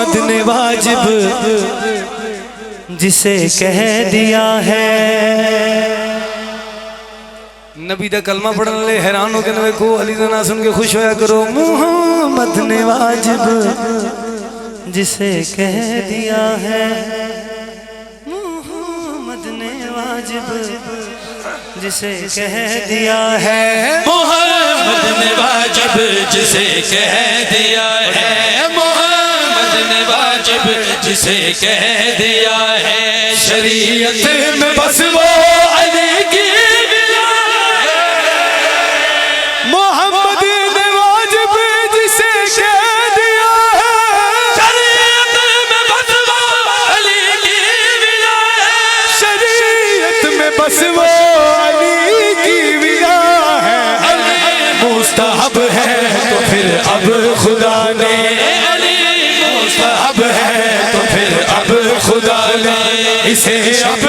محمد نے واجب جسے کہہ دیا ہے. نبی دا کلمہ پڑھنے لے حیران ہو کے نوے کو علی دا نام سن کے خوش ہویا کرو. محمد نے واجب جسے کہہ دیا ہے. محمد نے واجب جسے کہہ دیا ہے. محمد نے واجب جسے کہہ دیا ہے. محمد نے واجب جسے کہہ دیا ہے. شریعت میں بس وہ علی کی محمد نے واجب جسے کہہ دیا ہے. شریعت میں بس وہ علی کی ولا ہے. شریعت میں بس وہ علی کی ولا ہے. مستحب ہے تو پھر اب خدا نے علی مستحب ہے تو پھر اب خدا نے اسے اب